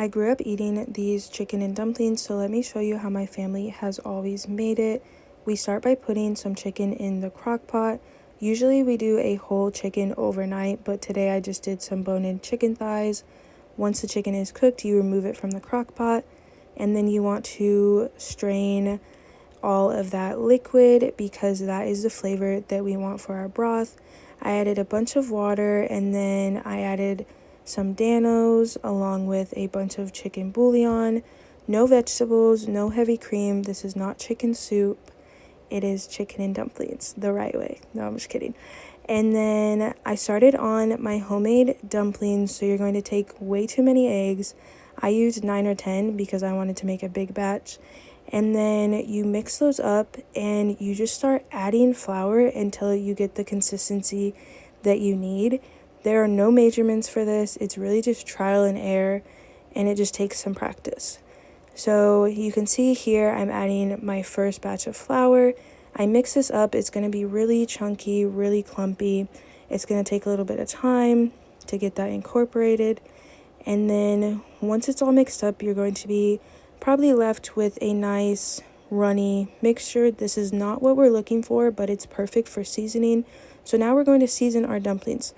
I grew up eating these chicken and dumplings, so let me show you how my family has always made it. We start by putting some chicken in the crock pot. Usually we do a whole chicken overnight, but today I just did some bone-in chicken thighs. Once the chicken is cooked, you remove it from the crock pot, and then you want to strain all of that liquid because that is the flavor that we want for our broth. I added a bunch of water, and then I added some Danos along with a bunch of chicken bouillon. No vegetables, no heavy cream. This is not chicken soup. It is chicken and dumplings the right way. No, I'm just kidding. And then I started on my homemade dumplings. So you're going to take way too many eggs. I used 9 or 10 because I wanted to make a big batch. And then you mix those up and you just start adding flour until you get the consistency that you need. There are no measurements for this. It's really just trial and error, and it just takes some practice. So you can see here I'm adding my first batch of flour. I mix this up. It's going to be really chunky, really clumpy. It's going to take a little bit of time to get that incorporated. And then once it's all mixed up, you're going to be probably left with a nice runny mixture. This is not what we're looking for, but it's perfect for seasoning. So now we're going to season our dumplings.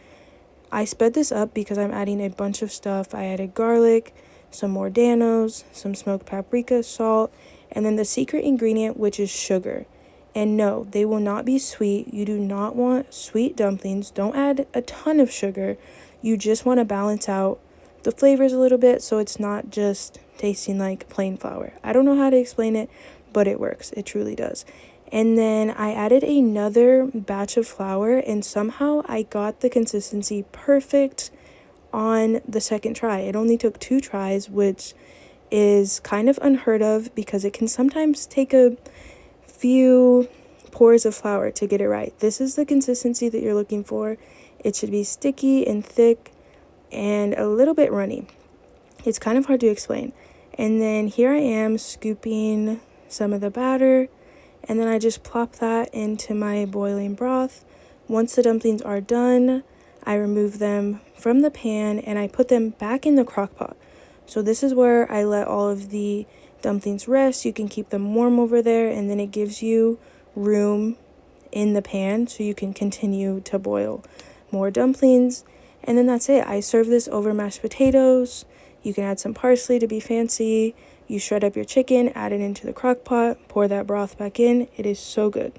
I sped this up because I'm adding a bunch of stuff. I added garlic, some more Danos, some smoked paprika, salt, and then the secret ingredient, which is sugar. And no, they will not be sweet. You do not want sweet dumplings. Don't add a ton of sugar. You just want to balance out the flavors a little bit so it's not just tasting like plain flour. I don't know how to explain it, but it works. It truly does. And then I added another batch of flour, and somehow I got the consistency perfect on the second try. It only took 2 tries, which is kind of unheard of because it can sometimes take a few pours of flour to get it right. This is the consistency that you're looking for. It should be sticky and thick and a little bit runny. It's kind of hard to explain. And then here I am scooping some of the batter, and then I just plop that into my boiling broth. Once the dumplings are done, I remove them from the pan and I put them back in the crock pot. So this is where I let all of the dumplings rest. You can keep them warm over there, and then it gives you room in the pan so you can continue to boil more dumplings. And then that's it. I serve this over mashed potatoes. You can add some parsley to be fancy. You shred up your chicken, add it into the crock pot, pour that broth back in. It is so good.